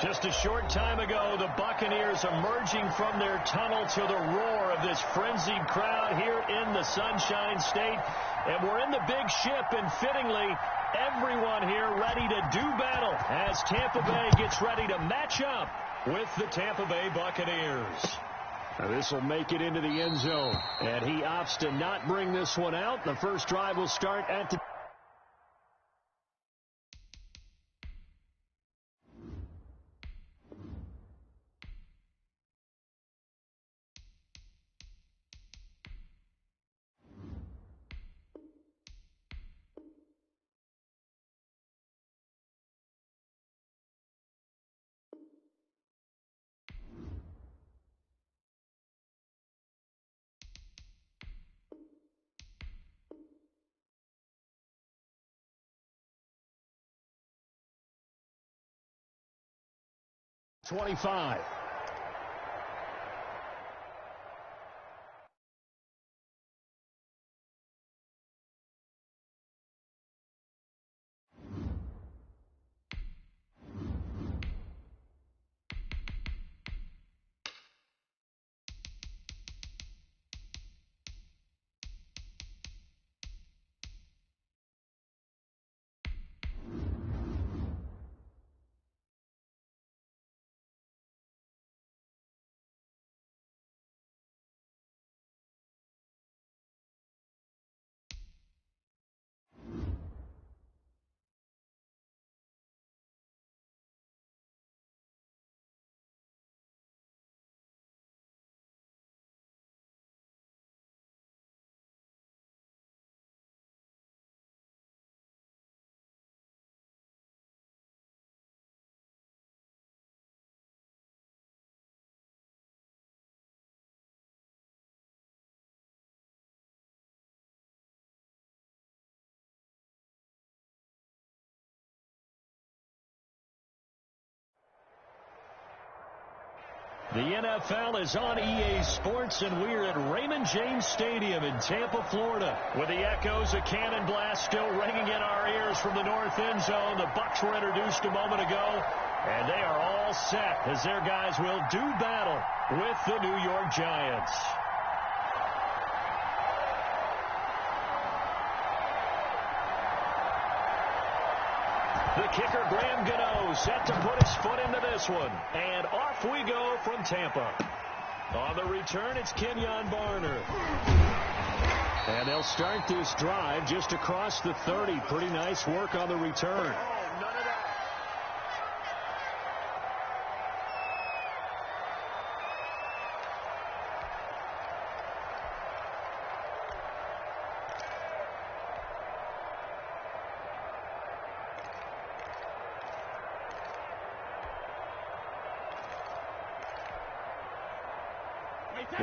Just a short time ago, the Buccaneers emerging from their tunnel to the roar of this frenzied crowd here in the Sunshine State. And we're in the big ship, and fittingly, everyone here ready to do battle as Tampa Bay gets ready to match up with the Tampa Bay Buccaneers. Now this will make it into the end zone, and he opts to not bring this one out. The first drive will start at the 25. The NFL is on EA Sports, and we're at Raymond James Stadium in Tampa, Florida, with the echoes of Cannon Blast still ringing in our ears from the north end zone. The Bucs were introduced a moment ago, and they are all set as their guys will do battle with the New York Giants. The kicker, Graham Gano, set to put his foot into this one. And off we go from Tampa. On the return, it's Kenyon Barner. And they'll start this drive just across the 30. Pretty nice work on the return.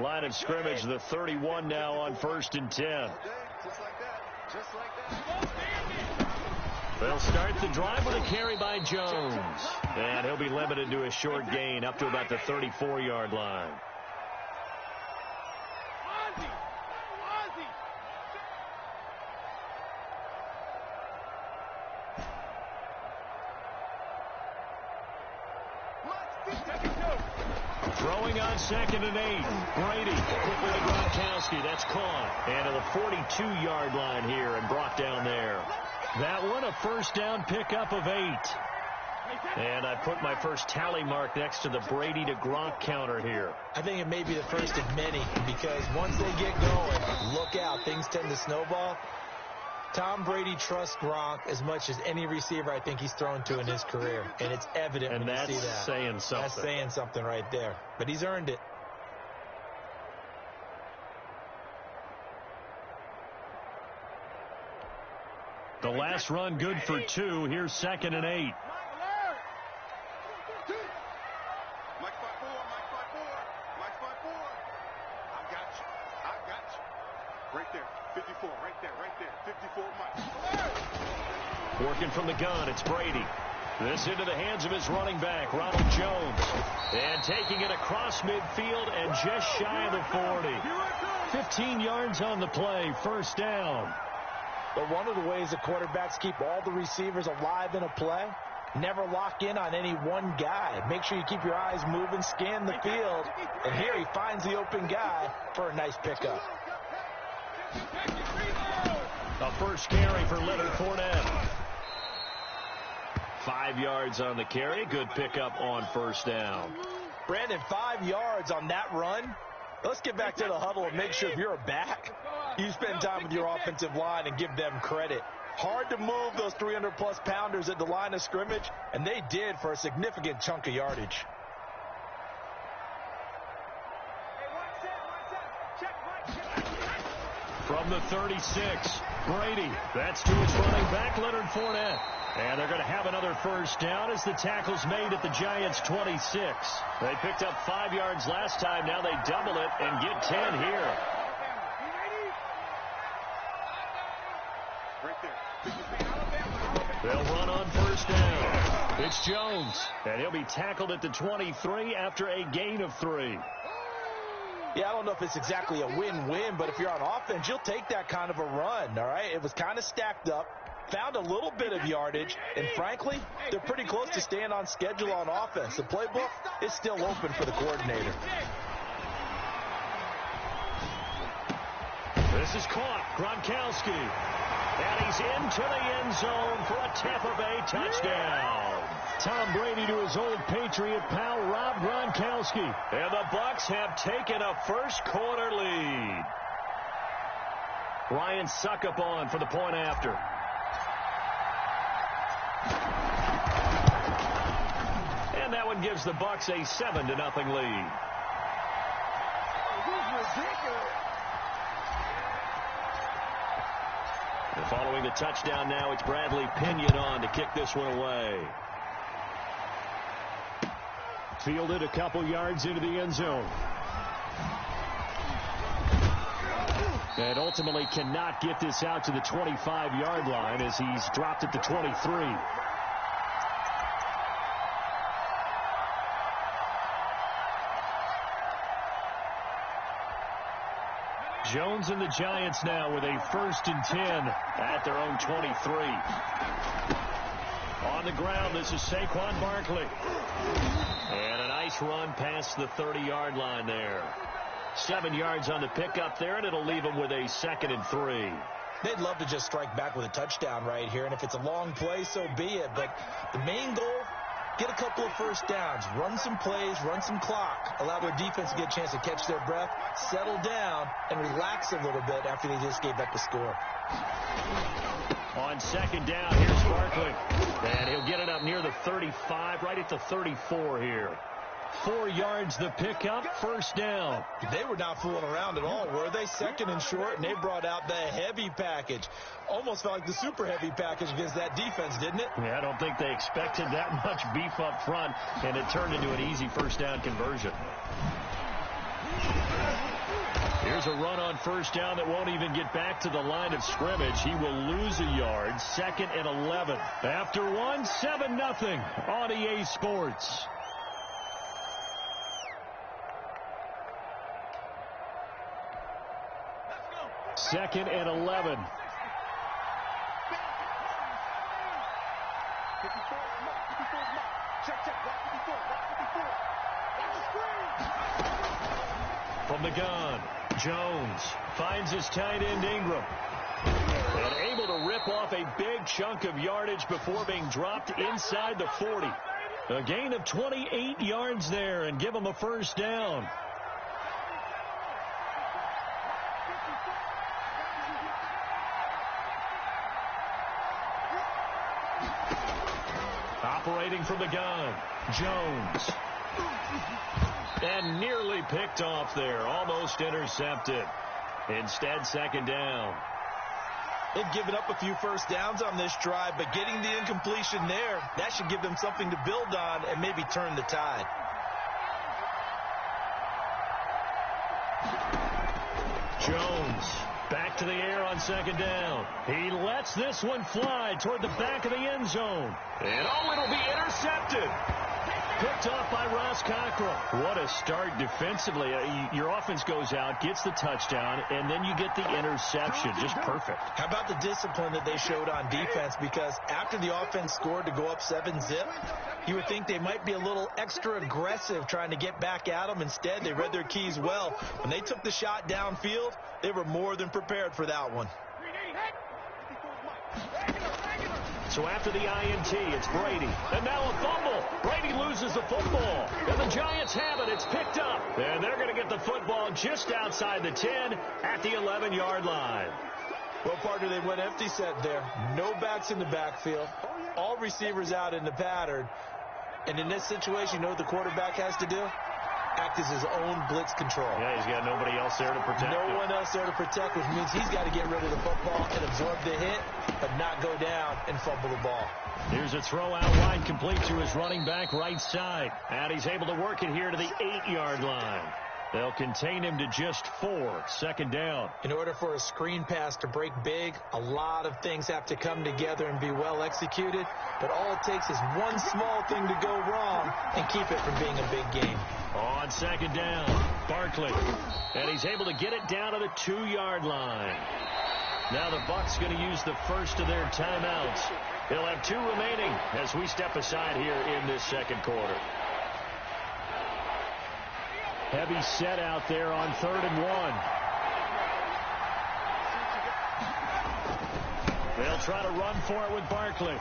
Line of scrimmage, the 31 now on 1st and 10. They'll start the drive with a carry by Jones. And he'll be limited to a short gain up to about the 34-yard line. Throwing on 2nd and 8. Brady quickly to Gronkowski. That's caught. And to the 42-yard line here and brought down there. That one a first down pickup of 8. And I put my first tally mark next to the Brady to Gronk counter here. I think it may be the first of many, because once they get going, look out, things tend to snowball. Tom Brady trusts Gronk as much as any receiver I think he's thrown to in his career. And it's evident when you see that. And that's saying something. That's saying something right there. But he's earned it. The last run good for 2. Here's 2nd and 8. Right there, 54, right there, 54 Mike. Working from the gun, it's Brady. This into the hands of his running back, Ronald Jones. And taking it across midfield and just shy of the 40. 15 yards on the play, first down. But one of the ways the quarterbacks keep all the receivers alive in a play Never lock in on any one guy. Make sure you keep your eyes moving, scan the field. And here he finds the open guy for a nice pickup. A first carry for Leonard Fournette. 5 yards on the carry. Good pickup on first down. Brandon, 5 yards on that run. Let's get back to the huddle and make sure if you're a back, you spend time with your offensive line and give them credit. Hard to move those 300-plus pounders at the line of scrimmage, and they did for a significant chunk of yardage. From the 36, Brady. That's to his running back, Leonard Fournette. And they're going to have another first down as the tackle's made at the Giants' 26. They picked up 5 yards last time. Now they double it and get 10 here. They'll run on first down. It's Jones, and he'll be tackled at the 23 after a gain of 3. Yeah, I don't know if it's exactly a win-win, but if you're on offense, you'll take that kind of a run, all right? It was kind of stacked up, found a little bit of yardage, and frankly, they're pretty close to staying on schedule on offense. The playbook is still open for the coordinator. This is caught. Gronkowski. And he's into the end zone for a Tampa Bay touchdown. Tom Brady to his old Patriot pal, Rob Gronkowski. And the Bucs have taken a first quarter lead. Ryan Suckup on for the point after. And that one gives the Bucs a 7-0 lead. And following the touchdown now, it's Bradley Pinion on to kick this one away. Fielded a couple yards into the end zone. And ultimately cannot get this out to the 25-yard line as he's dropped at the 23. Jones and the Giants now with a 1st and 10 at their own 23. On the ground, this is Saquon Barkley. And a nice run past the 30-yard line there. 7 yards on the pickup there, and it'll leave them with a 2nd and 3. They'd love to just strike back with a touchdown right here, and if it's a long play, so be it. But the main goal, get a couple of first downs, run some plays, run some clock, allow their defense to get a chance to catch their breath, settle down, and relax a little bit after they just gave up the score. On 2nd down, here's Barkley. And he'll get it up near the 35, right at the 34 here. 4 yards the pickup, 1st down. They were not fooling around at all, were they? 2nd and short, and they brought out the heavy package. Almost felt like the super heavy package against that defense, didn't it? Yeah, I don't think they expected that much beef up front, and it turned into an easy 1st down conversion. Here's a run on 1st down that won't even get back to the line of scrimmage. He will lose a yard. 2nd and 11. After one, 7-0 on EA Sports. Second and 11. From the gun, Jones finds his tight end Ingram. And able to rip off a big chunk of yardage before being dropped inside the 40. A gain of 28 yards there and give him a 1st down. Operating from the gun, Jones. And nearly picked off there, almost intercepted. Instead, 2nd down. They've given up a few first downs on this drive, but getting the incompletion there, that should give them something to build on and maybe turn the tide. Jones back to the air on 2nd down. He lets this one fly toward the back of the end zone. And it'll be intercepted. picked off by Ross Cockrell. What a start defensively. Your offense goes out, gets the touchdown, and then you get the interception. Just perfect. How about the discipline that they showed on defense? Because after the offense scored to go up 7-zip, you would think they might be a little extra aggressive trying to get back at them. Instead, they read their keys well. When they took the shot downfield, they were more than prepared for that one. So after the INT, it's Brady. And now a fumble. Brady loses the football. And the Giants have it. It's picked up. And they're going to get the football just outside the 10 at the 11-yard line. Well, partner, they went empty set there. No backs in the backfield. All receivers out in the pattern. And in this situation, you know what the quarterback has to do? Act as his own blitz control. Yeah, he's got nobody else there to protect him. No one else there to protect, which means he's got to get rid of the football and absorb the hit, but not go down and fumble the ball. Here's a throw out wide, complete to his running back right side. And he's able to work it here to the 8-yard line. They'll contain him to just 4. Second down. In order for a screen pass to break big, a lot of things have to come together and be well executed. But all it takes is one small thing to go wrong and keep it from being a big game. On second down, Barkley. And he's able to get it down to the 2-yard line. Now the Bucs going to use the first of their timeouts. They'll have 2 remaining as we step aside here in this second quarter. Heavy set out there on 3rd and 1. They'll try to run for it with Barkley.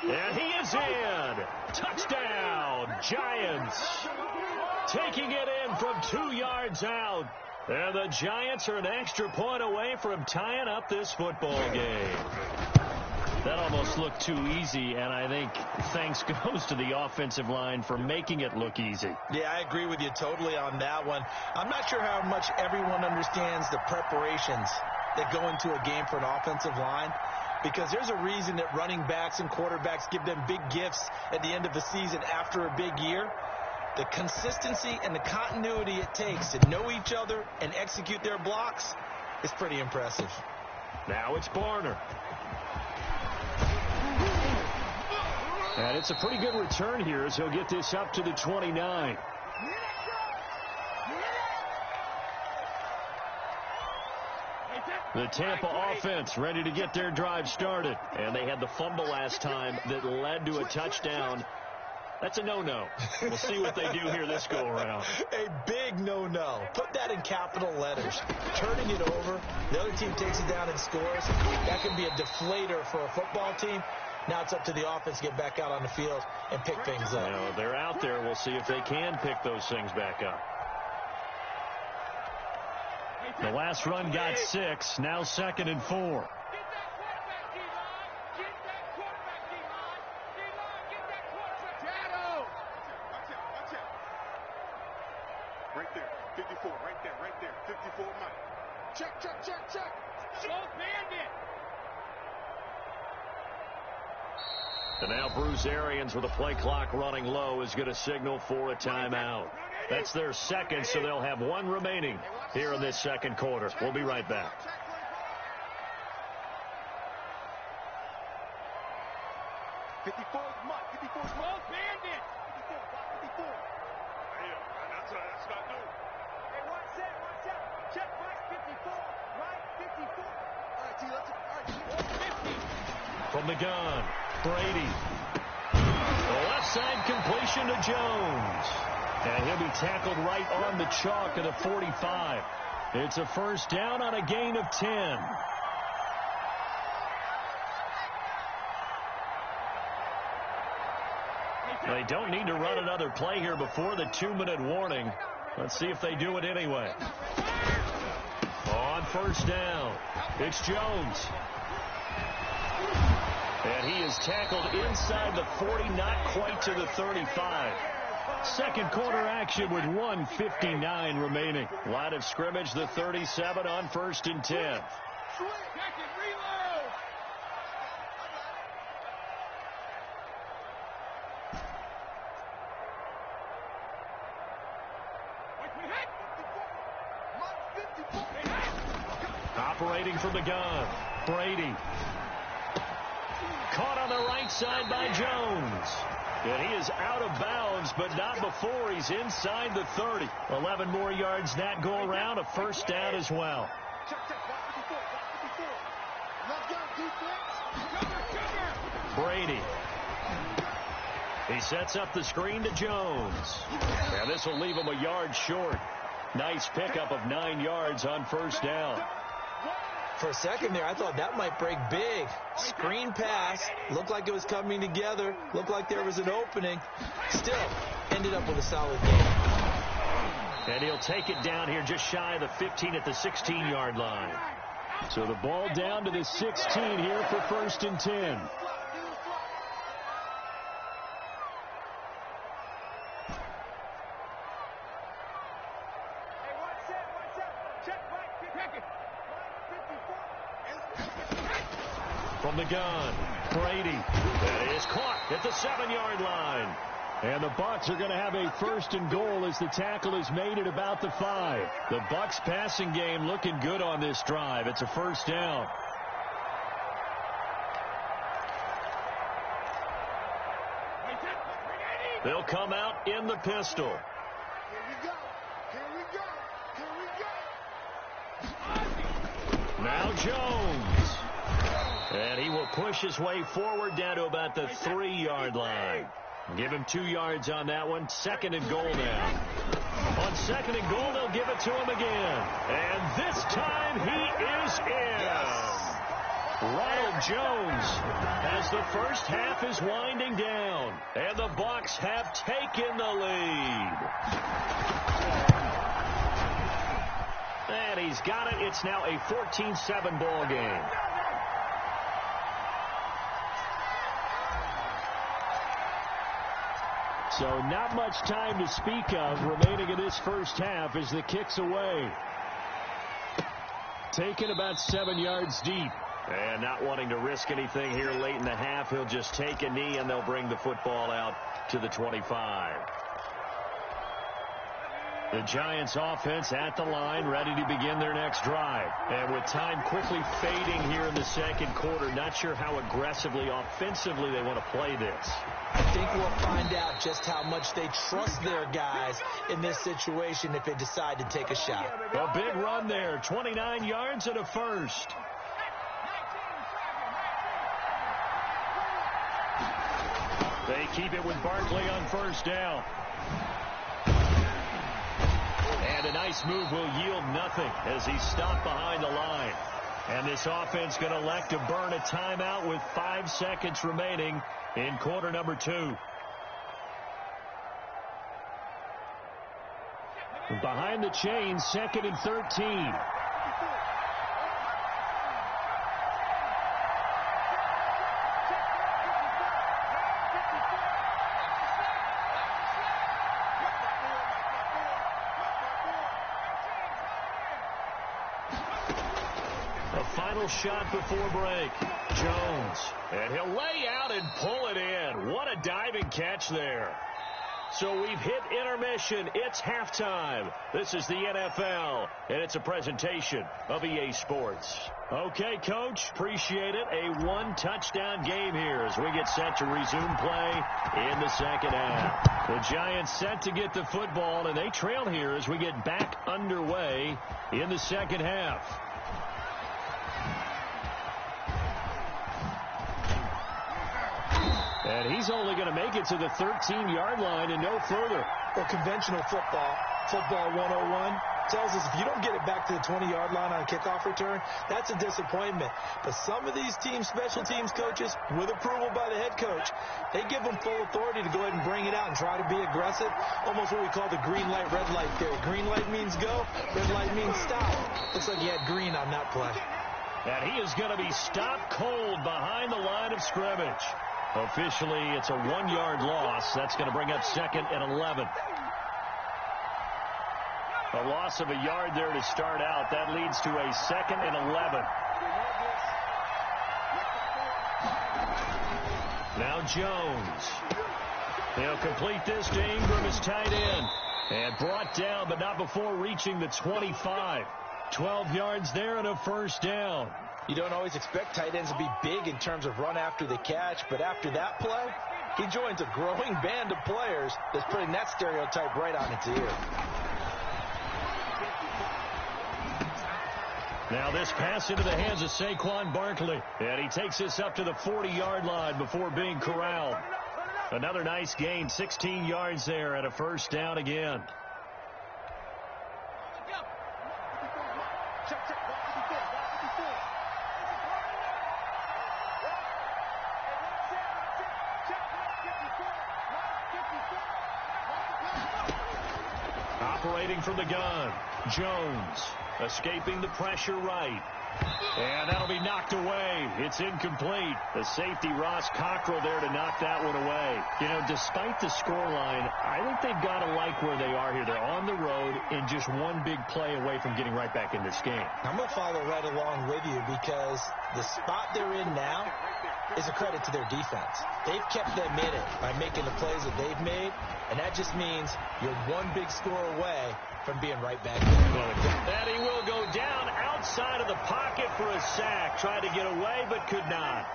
And he is in. Touchdown, Giants. Taking it in from 2 yards out. And the Giants are an extra point away from tying up this football game. That almost looked too easy, and I think thanks goes to the offensive line for making it look easy. Yeah, I agree with you totally on that one. I'm not sure how much everyone understands the preparations that go into a game for an offensive line, because there's a reason that running backs and quarterbacks give them big gifts at the end of the season after a big year. The consistency and the continuity it takes to know each other and execute their blocks is pretty impressive. Now it's Barner. And it's a pretty good return here as he'll get this up to the 29. The Tampa offense ready to get their drive started. And they had the fumble last time that led to a touchdown. That's a no-no. We'll see what they do here this go-around. A big no-no. Put that in capital letters. Turning it over, the other team takes it down and scores. That can be a deflator for a football team. Now it's up to the offense to get back out on the field and pick things up. Well, they're out there. We'll see if they can pick those things back up. The last run got 6. Now 2nd and 4. Right there, 54, right there, 54 Mike. Check. Slow bandit. And now Bruce Arians with a play clock running low is going to signal for a timeout. That's their second, so they'll have 1 remaining here in this second quarter. We'll be right back. From the gun, Brady. The left side completion to Jones. And he'll be tackled right on the chalk of the 45. It's a first down on a gain of 10. They don't need to run another play here before the 2-minute warning. Let's see if they do it anyway. On first down, it's Jones. And he is tackled inside the 40, not quite to the 35. Second quarter action with 1:59 remaining. Line of scrimmage, the 37 on 1st and 10. Operating from the gun, Brady. Caught on the right side by Jones. And he is out of bounds but not before he's inside the 30. 11 more yards that go around, a first down as well. Brady. He sets up the screen to Jones. And this will leave him a yard short. Nice pickup of 9 yards on first down. For a second there, I thought that might break big. Screen pass. Looked like it was coming together. Looked like there was an opening. Still, ended up with a solid game. And he'll take it down here just shy of the 15 at the 16-yard line. So the ball down to the 16 here for 1st and 10. From the gun, Brady. That is caught at the 7-yard line. And the Bucs are going to have a 1st and goal as the tackle is made at about the 5. The Bucs passing game looking good on this drive. It's a first down. They'll come out in the pistol. Now Jones. And he will push his way forward down to about the 3-yard line. Give him 2 yards on that one. 2nd and goal now. On 2nd and goal, they'll give it to him again. And this time he is in. Ronald Jones, as the first half is winding down. And the Bucs have taken the lead. And he's got it. It's now a 14-7 ball game. So not much time to speak of remaining in this first half as the kick's away. Taken about 7 yards deep. And not wanting to risk anything here late in the half, he'll just take a knee and they'll bring the football out to the 25. The Giants offense at the line, ready to begin their next drive. And with time quickly fading here in the second quarter, not sure how aggressively, offensively they want to play this. I think we'll find out just how much they trust their guys in this situation if they decide to take a shot. A big run there, 29 yards and a first. They keep it with Barkley on first down. And a nice move will yield nothing as he's stopped behind the line. And this offense going to elect to burn a timeout with 5 seconds remaining in quarter number 2. Behind the chains, 2nd and 13. Final shot before break. Jones. And he'll lay out and pull it in. What a diving catch there. So we've hit intermission. It's halftime. This is the NFL, and it's a presentation of EA Sports. Okay, Coach, appreciate it. A 1-touchdown game here as we get set to resume play in the second half. The Giants set to get the football, and they trail here as we get back underway in the second half. And he's only going to make it to the 13-yard line and no further. Well, conventional football 101, tells us if you don't get it back to the 20-yard line on a kickoff return, that's a disappointment. But some of these special teams coaches, with approval by the head coach, they give them full authority to go ahead and bring it out and try to be aggressive. Almost what we call the green light, red light theory. Green light means go, red light means stop. Looks like he had green on that play. And he is going to be stopped cold behind the line of scrimmage. Officially, it's a 1-yard loss. That's going to bring up 2nd and 11. A loss of a yard there to start out. That leads to a 2nd and 11. Now Jones. They'll complete this to Ingram as tight end. And brought down, but not before reaching the 25. 12 yards there and a first down. You don't always expect tight ends to be big in terms of run after the catch, but after that play, He joins a growing band of players that's putting that stereotype right on its ear. Now this pass into the hands of Saquon Barkley. And he takes this up to the 40-yard line before being corralled. Another nice gain, 16 yards there and a first down again. Operating from the gun, Jones escaping the pressure right. And that'll be knocked away. It's incomplete. The safety, Ross Cockrell, there to knock that one away. You know, despite the scoreline, I think they've got to like where they are here. They're on the road and just one big play away from getting right back in this game. I'm going to follow right along with you because the spot they're in now is a credit to their defense. They've kept them in it by making the plays that they've made, and that just means you're one big score away from being right back there. And he will go down outside of the pocket for a sack. Tried to get away, but could not.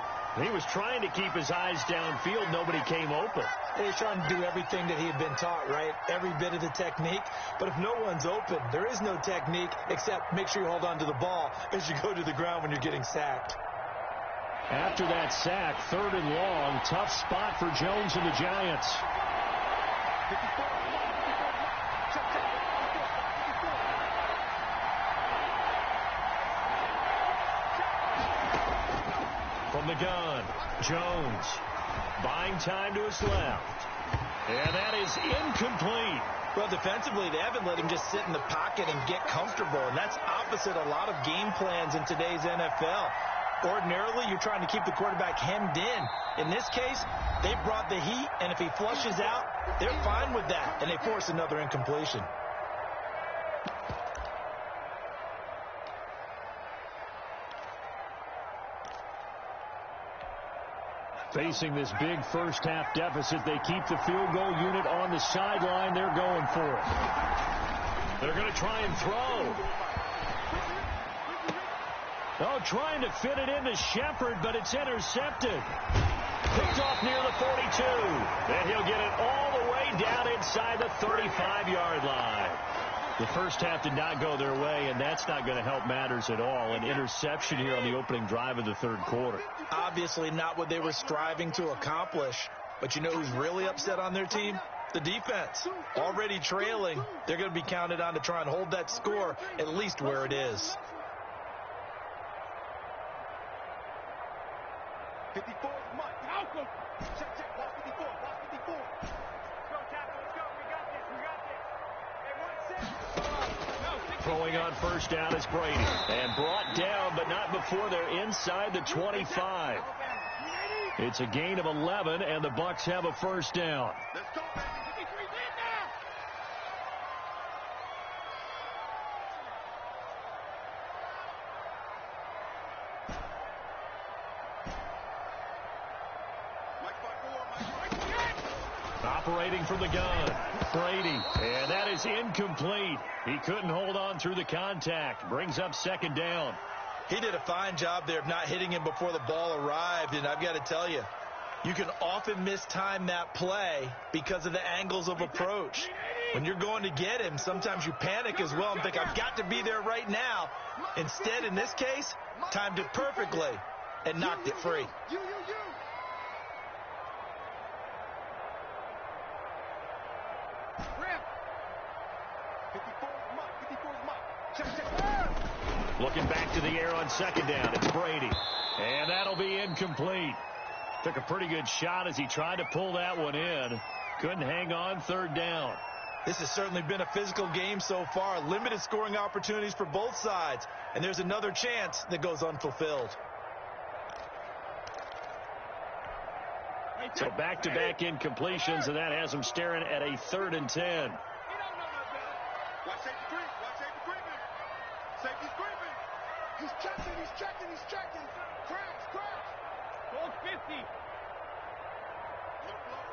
He was trying to keep his eyes downfield. Nobody came open. He's trying to do everything that he had been taught, right? Every bit of the technique. But if no one's open, there is no technique except make sure you hold on to the ball as you go to the ground when you're getting sacked. After that sack, 3rd and long, tough spot for Jones and the Giants. From the gun, Jones buying time to his left. And that is incomplete. Well, defensively, they haven't let him just sit in the pocket and get comfortable, and that's opposite a lot of game plans in today's NFL. Ordinarily, you're trying to keep the quarterback hemmed in. In this case, they brought the heat, and if he flushes out, they're fine with that, and they force another incompletion. Facing this big first-half deficit, they keep the field goal unit on the sideline. They're going for it. They're going to try and throw. Oh, trying to fit it into Shepard, but it's intercepted. Picked off near the 42. And he'll get it all the way down inside the 35-yard line. The first half did not go their way, and that's not going to help matters at all. An interception here on the opening drive of the third quarter. Obviously not what they were striving to accomplish. But you know who's really upset on their team? The defense. Already trailing. They're going to be counted on to try and hold that score at least where it is. 54 is Mike. Malcolm. Check, check. Block 54. Block 54. Go, Captain. Let's go. We got this. We got this. Throwing on first down is Brady. And brought down, but not before they're inside the 25. It's a gain of 11, and the Bucs have a first down. Let's go, baby. 53, lead now. Operating from the gun, Brady, and that is incomplete. He couldn't hold on through the contact. Brings up second down. He did a fine job there of not hitting him before the ball arrived, and I've got to tell you, you can often mistime that play because of the angles of approach. When you're going to get him, sometimes you panic as well and think, I've got to be there right now. Instead, in this case, timed it perfectly and knocked it free. Looking back to the air on second down. It's Brady. And that'll be incomplete. Took a pretty good shot as he tried to pull that one in. Couldn't hang on, third down. This has certainly been a physical game so far. Limited scoring opportunities for both sides. And there's another chance that goes unfulfilled. So back-to-back incompletions, and that has them staring at a 3rd and 10. Watch safety creep. Watch safety creeping. Safety's creeping. He's checking. He's checking. He's checking. Cracks. Cracks. Goal 50. Let flow.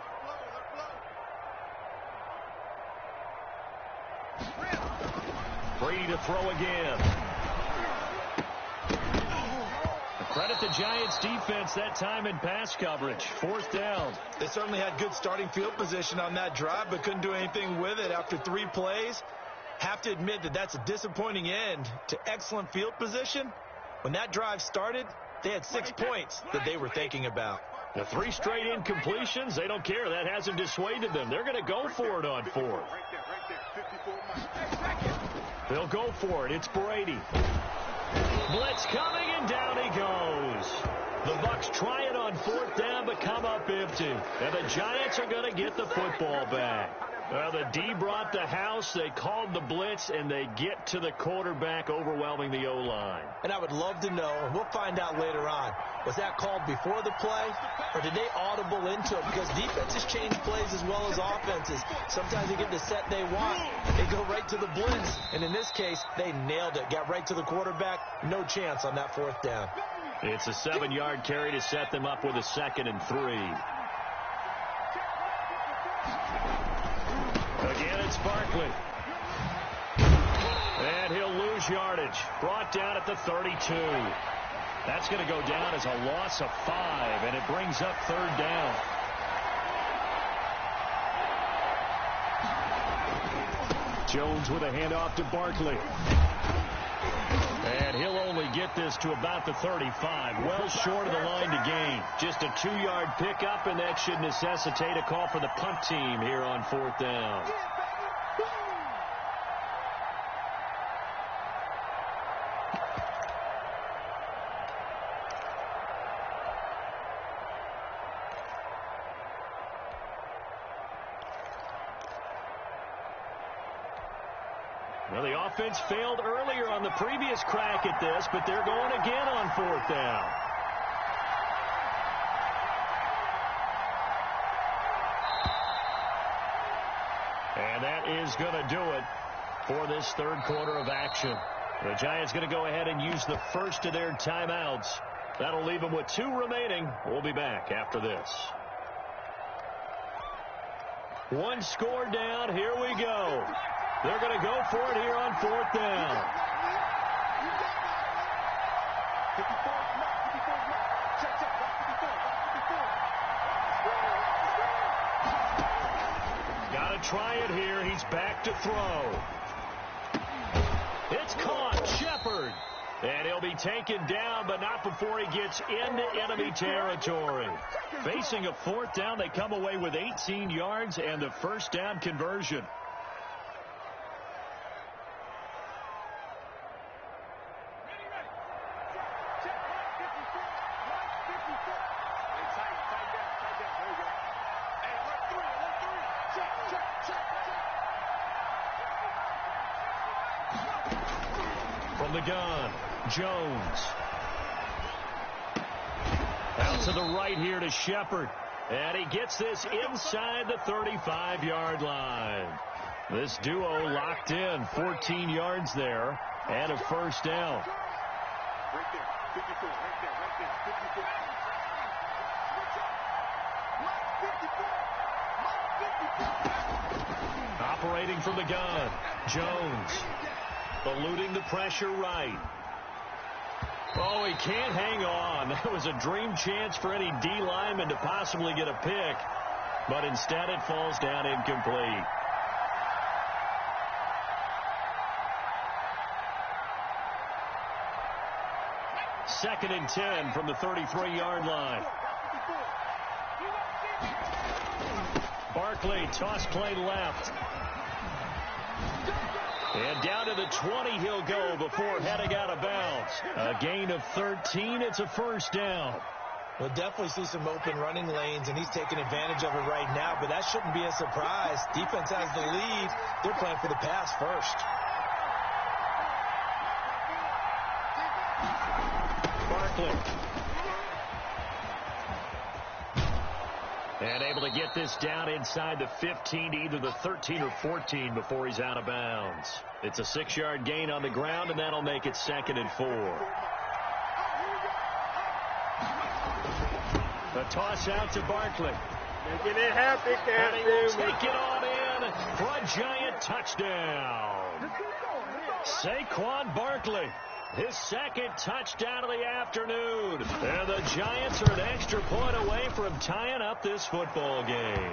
Brady to throw again. The Credit the Giants defense that time in pass coverage. 4th down. They certainly had good starting field position on that drive, but couldn't do anything with it after 3 plays. Have to admit that that's a disappointing end to excellent field position. When that drive started, they had 6 points that they were thinking about. The 3 straight incompletions, they don't care. That hasn't dissuaded them. They're going to go for it on 4th. They'll go for it. It's Brady. Blitz coming, and down he goes. The Bucs try it on 4th down, but come up empty. And the Giants are going to get the football back. Well, the D brought the house. They called the blitz, and they get to the quarterback, overwhelming the O-line. And I would love to know, and we'll find out later on, was that called before the play, or did they audible into it? Because defenses change plays as well as offenses. Sometimes they get the set they want. They go right to the blitz. And in this case, they nailed it. Got right to the quarterback. No chance on that 4th down. It's a 7-yard carry to set them up with a 2nd and 3. Again, it's Barkley. And he'll lose yardage. Brought down at the 32. That's going to go down as a loss of 5, and it brings up 3rd down. Jones with a handoff to Barkley. And he'll only get this to about the 35. Well short of the line to gain. Just a 2-yard pickup, and that should necessitate a call for the punt team here on 4th down. Well, the offense failed earlier on the previous crack at this, but they're going again on 4th down. And that is going to do it for this 3rd quarter of action. The Giants going to go ahead and use the first of their timeouts. That'll leave them with 2 remaining. We'll be back after this. 1 score down. Here we go. They're going to go for it here on 4th down. Got to try it here. He's back to throw. It's caught. Shepard. And he'll be taken down, but not before he gets into enemy territory. Facing a 4th down, they come away with 18 yards and the 1st down conversion. From the gun, Jones. Out to the right here to Shepard. And he gets this inside the 35-yard line. This duo locked in, 14 yards there, and a 1st down. Right there, 54, right there, 54. Operating from the gun, Jones. Eluding the pressure right. Oh, he can't hang on. That was a dream chance for any D lineman to possibly get a pick, but instead it falls down incomplete. Second and 10 from the 33-yard line. Barkley, toss play left. And down to the 20 he'll go before heading out of bounds. A gain of 13. It's a 1st down. We'll definitely see some open running lanes, and he's taking advantage of it right now, but that shouldn't be a surprise. Defense has the lead. They're playing for the pass first. Barkley. And able to get this down inside the 15, either the 13 or 14 before he's out of bounds. It's a 6-yard gain on the ground, and that'll make it 2nd and 4. The toss out to Barkley. Making it happen, And he will take it on in for a Giant touchdown. Saquon Barkley His second touchdown of the afternoon. And the Giants are an extra point away from tying up this football game.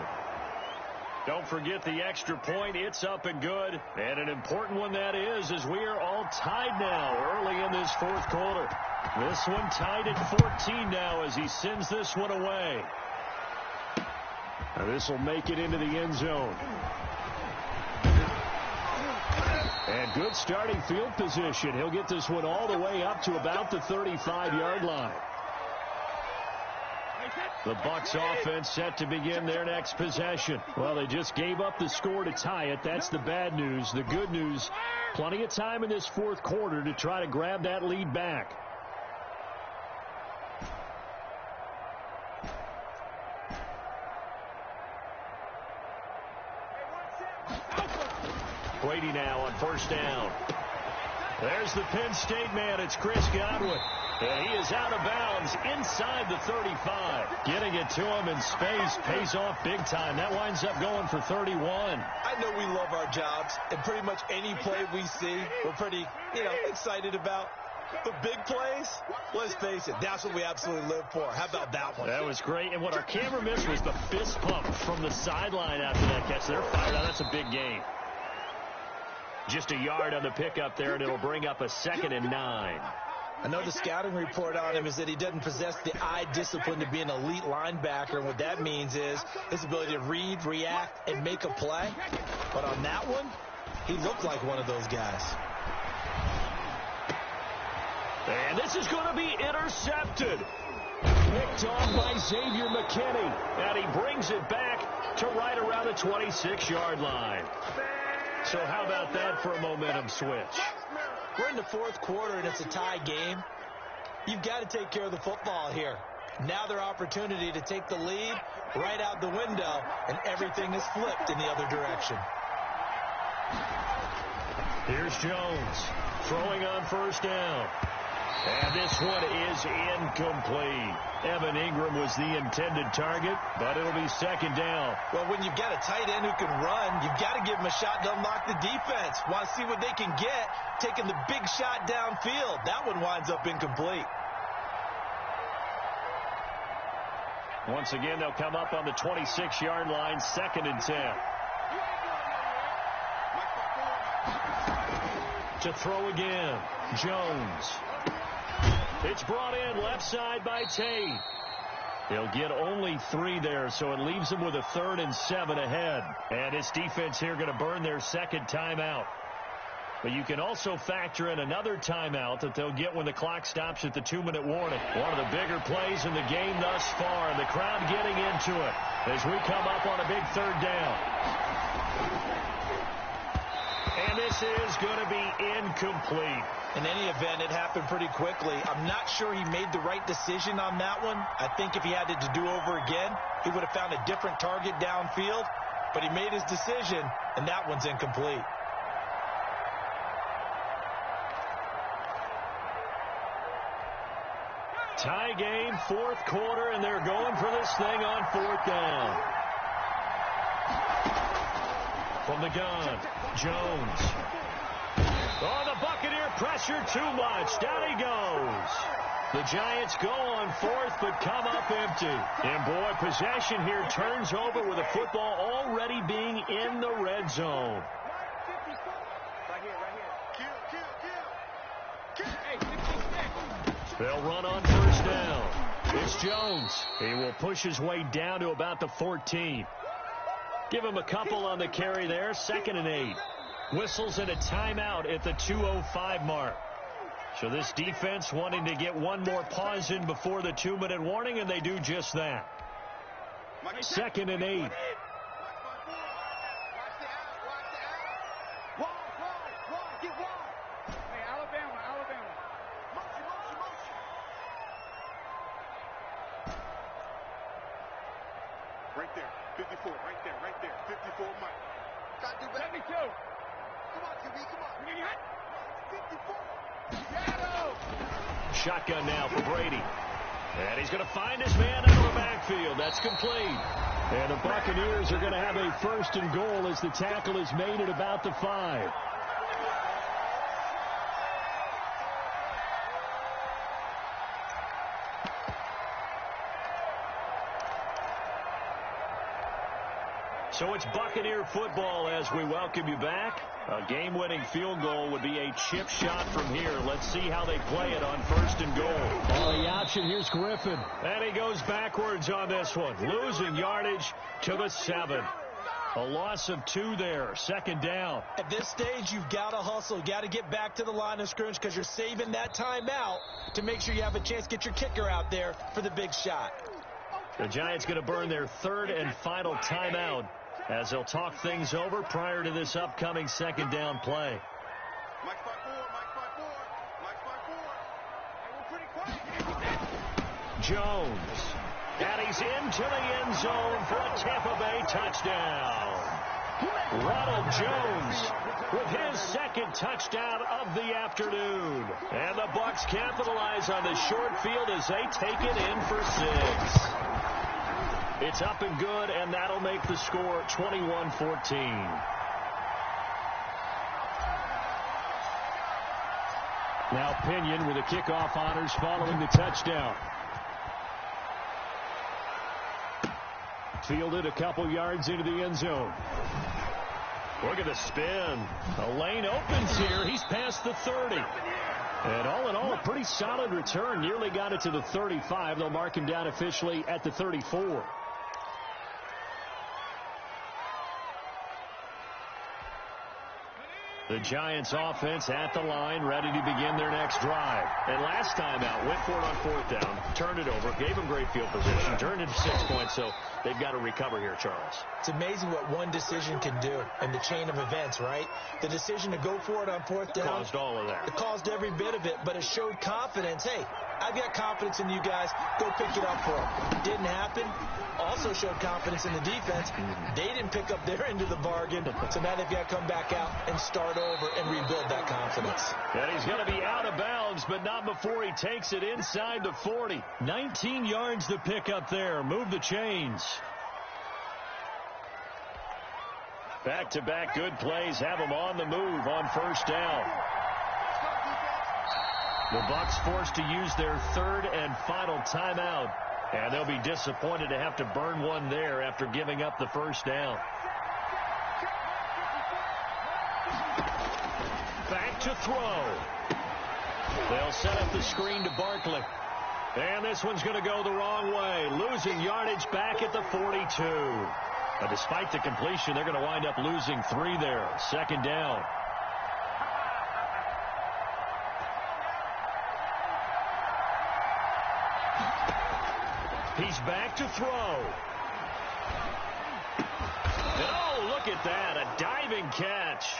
Don't forget the extra point. It's up and good. And an important one that is, as we are all tied now early in this fourth quarter. This one tied at 14 now as he sends this one away. Now this will make it into the end zone. And good starting field position. He'll get this one all the way up to about the 35-yard line. The Bucs offense set to begin their next possession. Well, they just gave up the score to tie it. That's the bad news. The good news, plenty of time in this fourth quarter to try to grab that lead back. Brady now on first down. There's the Penn State man. It's Chris Godwin. And he is out of bounds inside the 35. Getting it to him in space pays off big time. That winds up going for 31. I know we love our jobs, and pretty much any play we see, we're pretty, excited about. But big plays, let's face it, that's what we absolutely live for. How about that one? That was great. And what our camera missed was the fist pump from the sideline after that catch. They're fired out. That's a big gain. Just a yard on the pickup there, and it'll bring up a 2nd and 9. I know the scouting report on him is that he doesn't possess the eye discipline to be an elite linebacker. And what that means is his ability to read, react, and make a play. But on that one, he looked like one of those guys. And this is going to be intercepted. Picked off by Xavier McKinney. And he brings it back to right around the 26-yard line. So how about that for a momentum switch? We're in the fourth quarter, and it's a tie game. You've got to take care of the football here. Now their opportunity to take the lead right out the window, and everything is flipped in the other direction. Here's Jones throwing on first down. And this one is incomplete. Evan Ingram was the intended target, but it'll be 2nd down. Well, when you've got a tight end who can run, you've got to give him a shot to unlock the defense. Want to see what they can get, taking the big shot downfield. That one winds up incomplete. Once again, they'll come up on the 26-yard line, 2nd and 10. To throw again, Jones. It's brought in left side by Tate. They'll get only 3 there, so it leaves them with a 3rd and 7 ahead. And this defense here going to burn their 2nd timeout. But you can also factor in another timeout that they'll get when the clock stops at the 2-minute warning. One of the bigger plays in the game thus far, and the crowd getting into it as we come up on a big 3rd down. And this is going to be incomplete. In any event, it happened pretty quickly. I'm not sure he made the right decision on that one. I think if he had it to do over again, he would have found a different target downfield. But he made his decision, and that one's incomplete. Tie game, fourth quarter, and they're going for this thing on 4th down. From the gun, Jones. Oh, the Buccaneer pressure too much. Down he goes. The Giants go on 4th, but come up empty. And, boy, possession here turns over with the football already being in the red zone. They'll run on first down. It's Jones. He will push his way down to about the 14. Give him a couple on the carry there. 2nd and 8. Whistles and a timeout at the 2:05 mark. So this defense wanting to get one more pause in before the 2-minute warning, and they do just that. 2nd and 8. Right there, 54, right there, 54, Mike. Got to do better. 72. Come on, QB, come on. 54. Shotgun now for Brady. And he's going to find his man out of the backfield. That's complete. And the Buccaneers are going to have a 1st and goal as the tackle is made at about the 5. So it's Buccaneer football as we welcome you back. A game-winning field goal would be a chip shot from here. Let's see how they play it on 1st and goal. On the option, here's Griffin. And he goes backwards on this one, losing yardage to the 7. A loss of 2 there, 2nd down. At this stage, you've got to hustle. You've got to get back to the line of scrimmage because you're saving that timeout to make sure you have a chance to get your kicker out there for the big shot. The Giants going to burn their 3rd and final timeout as they'll talk things over prior to this upcoming 2nd down play. Mike's by 4, Mike's by 4, Mike's by 4. Hey, we're pretty quiet. Jones. And he's into the end zone for a Tampa Bay touchdown. Ronald Jones with his 2nd touchdown of the afternoon. And the Bucs capitalize on the short field as they take it in for 6. It's up and good, and that'll make the score 21-14. Now Pinion with the kickoff honors following the touchdown. Fielded a couple yards into the end zone. Look at the spin. A lane opens here. He's past the 30. And all in all, a pretty solid return. Nearly got it to the 35. They'll mark him down officially at the 34. The Giants offense at the line, ready to begin their next drive. And last time out, went for it on 4th down, turned it over, gave them great field position, turned it 6 points, so they've got to recover here, Charles. It's amazing what one decision can do in the chain of events, right? The decision to go for it on 4th down. Caused all of that. It caused every bit of it, but it showed confidence. Hey, I've got confidence in you guys. Go pick it up for them. Didn't happen. Also showed confidence in the defense. They didn't pick up their end of the bargain, so now they've got to come back out and start over and rebuild that confidence. And he's going to be out of bounds, but not before he takes it inside the 40. 19 yards to pick up there. Move the chains. Back-to-back good plays have them on the move on 1st down. The Bucs forced to use their 3rd and final timeout. And they'll be disappointed to have to burn one there after giving up the 1st down. Back to throw. They'll set up the screen to Barkley. And this one's going to go the wrong way. Losing yardage back at the 42. But despite the completion, they're going to wind up losing 3 there. 2nd down. He's back to throw. And oh, look at that. A diving catch.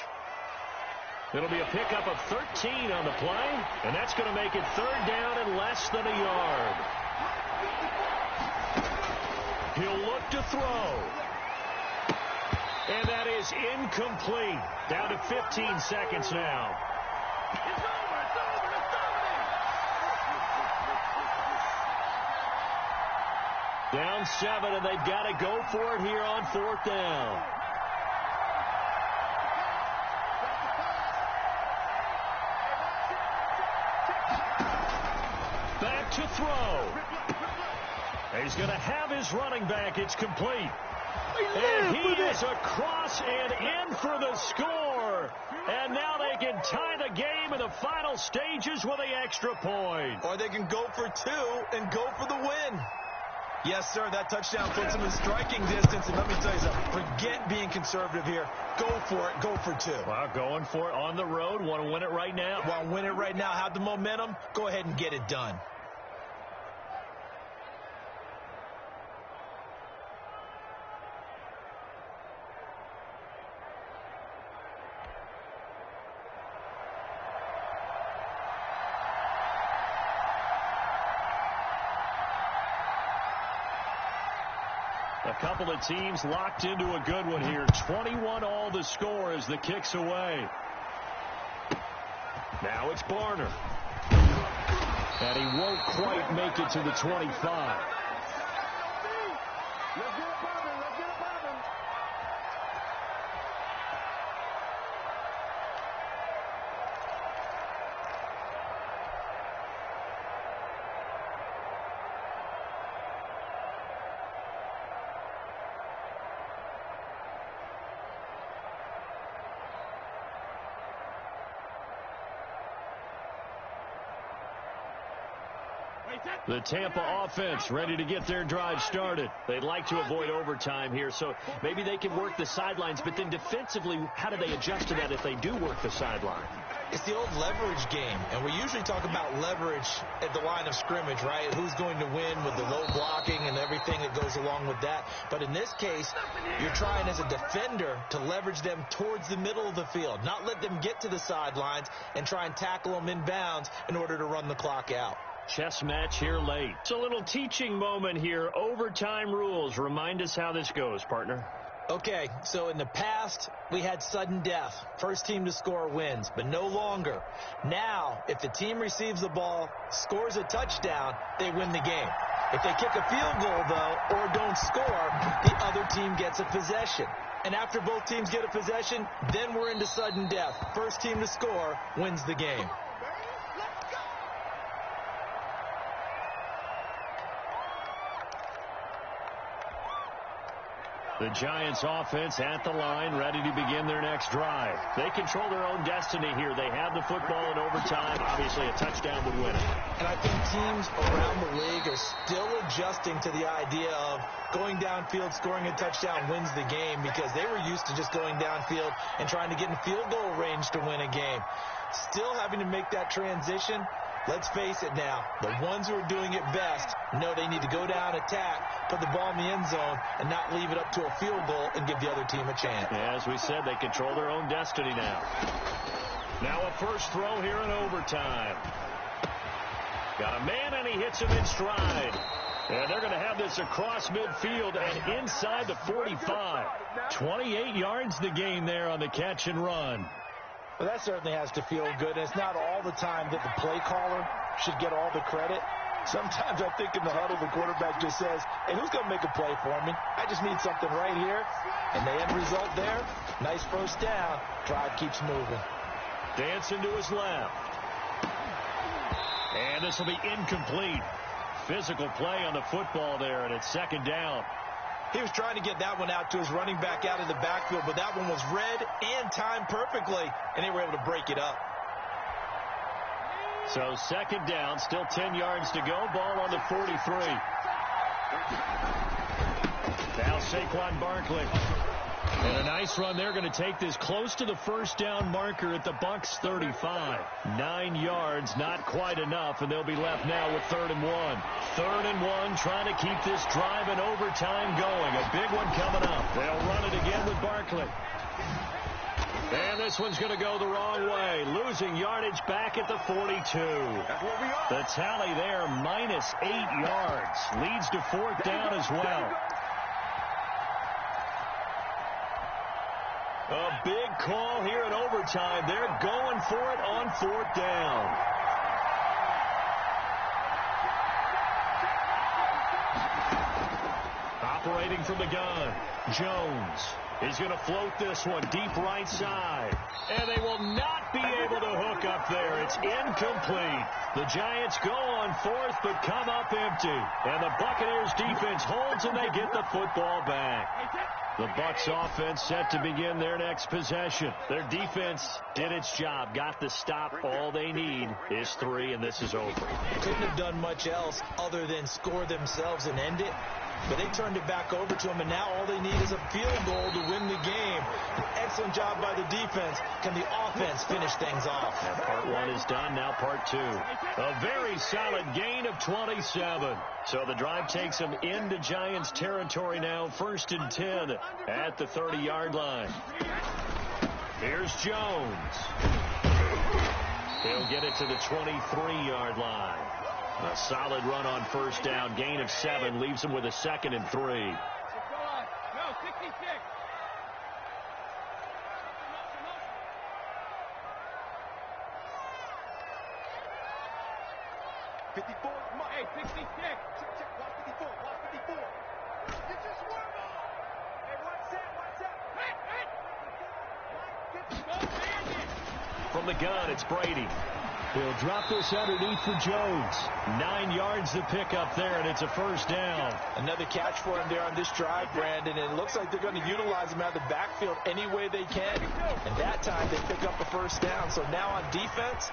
It'll be a pickup of 13 on the play, and that's going to make it 3rd down and less than a yard. He'll look to throw. And that is incomplete. Down to 15 seconds now. Down 7, and they've got to go for it here on 4th down. Back to throw. He's going to have his running back. It's complete. And he is across and in for the score. And now they can tie the game in the final stages with the extra point. Or they can go for 2 and go for the win. Yes, sir, that touchdown puts them in striking distance. And let me tell you something, forget being conservative here. Go for it, go for 2. Well, going for it on the road. Want to win it right now? Want to win it right now, have the momentum, go ahead and get it done. A couple of teams locked into a good one here. 21 all the score as the kick's away. Now it's Barner. And he won't quite make it to the 25. The Tampa offense ready to get their drive started. They'd like to avoid overtime here, so maybe they can work the sidelines, but then defensively, how do they adjust to that if they do work the sideline? It's the old leverage game, and we usually talk about leverage at the line of scrimmage, right? Who's going to win with the low blocking and everything that goes along with that. But in this case, you're trying as a defender to leverage them towards the middle of the field, not let them get to the sidelines and try and tackle them inbounds in order to run the clock out. Chess match here late. It's a little teaching moment here. Overtime rules. Remind us how this goes, partner. Okay, so in the past, we had sudden death. First team to score wins, but no longer. Now, if the team receives the ball, scores a touchdown, they win the game. If they kick a field goal, though, or don't score, the other team gets a possession. And after both teams get a possession, then we're into sudden death. First team to score wins the game. The Giants offense at the line, ready to begin their next drive. They control their own destiny here. They have the football in overtime. Obviously, a touchdown would win it. And I think teams around the league are still adjusting to the idea of going downfield, scoring a touchdown wins the game, because they were used to just going downfield and trying to get in field goal range to win a game. Still having to make that transition. Let's face it now, the ones who are doing it best know they need to go down, attack, put the ball in the end zone, and not leave it up to a field goal and give the other team a chance. Yeah, as we said, they control their own destiny now. Now a first throw here in overtime. Got a man, and he hits him in stride. And they're going to have this across midfield and inside the 45. 28 yards the gain there on the catch and run. Well, that certainly has to feel good. And it's not all the time that the play caller should get all the credit. Sometimes I think in the huddle, the quarterback just says, hey, who's going to make a play for me? I just need something right here. And the end result there, nice first down. Drive keeps moving. Dancing to his left. And this will be incomplete. Physical play on the football there, and it's second down. He was trying to get that one out to his running back out of the backfield, but that one was read and timed perfectly, and they were able to break it up. So second down, still 10 yards to go. Ball on the 43. Now Saquon Barkley. And a nice run. They're going to take this close to the first down marker at the Bucs 35. 9 yards, not quite enough, and they'll be left now with 3rd and 1. 3rd and 1, trying to keep this drive in overtime going. A big one coming up. They'll run it again with Barkley. And this one's going to go the wrong way. Losing yardage back at the 42. The tally there, minus 8 yards. Leads to 4th down as well. A big call here in overtime. They're going for it on 4th down. Operating from the gun, Jones is going to float this one deep right side. And they will not be able to hook up there. It's incomplete. The Giants go on 4th, but come up empty. And the Buccaneers defense holds, and they get the football back. The Bucs offense set to begin their next possession. Their defense did its job, got the stop. All they need is 3, and this is over. Couldn't have done much else other than score themselves and end it. But they turned it back over to them, and now all they need is a field goal to win the game. An excellent job by the defense. Can the offense finish things off? And part 1 is done, now part 2. A very solid gain of 27. So the drive takes them into Giants territory now, 1st and 10 at the 30-yard line. Here's Jones. He'll get it to the 23-yard line. A solid run on 1st down, gain of 7, leaves him with a 2nd and 3. No, 66. 54. Hey, 66. Check. Watch 54. Watch 54. Get your swerve on. Hey, watch that. From the gun, it's Brady. He'll drop this underneath for Jones. 9 yards to pick up there, and it's a 1st down. Another catch for him there on this drive, Brandon. And it looks like they're going to utilize him out of the backfield any way they can. And that time they pick up a 1st down. So now on defense,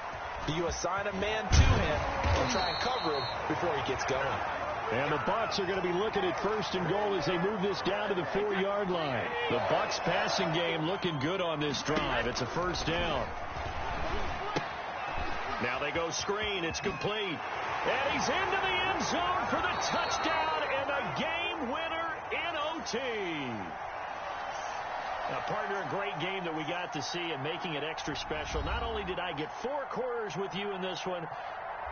Do you assign a man to him and try and cover him before he gets going? And the Bucs are going to be looking at 1st and goal as they move this down to the 4-yard line. The Bucs passing game looking good on this drive. It's a 1st down. Now they go screen. It's complete. And he's into the end zone for the touchdown and a game winner in OT. Now, partner, a great game that we got to see and making it extra special. Not only did I get 4 quarters with you in this one,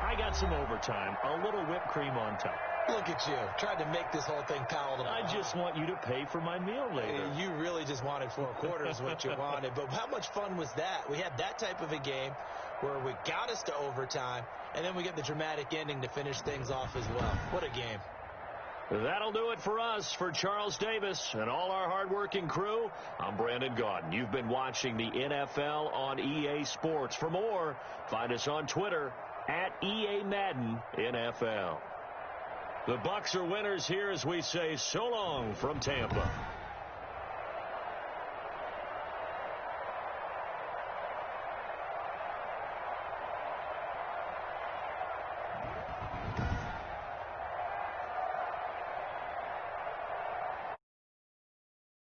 I got some overtime, a little whipped cream on top. Look at you, tried to make this whole thing palatable. I just want you to pay for my meal later. You really just wanted 4 quarters what you wanted. But how much fun was that? We had that type of a game where we got us to overtime, and then we get the dramatic ending to finish things off as well. What a game. That'll do it for us. For Charles Davis and all our hardworking crew, I'm Brandon Gaudin. You've been watching the NFL on EA Sports. For more, find us on Twitter at EA Madden NFL. The Bucs are winners here as we say so long from Tampa.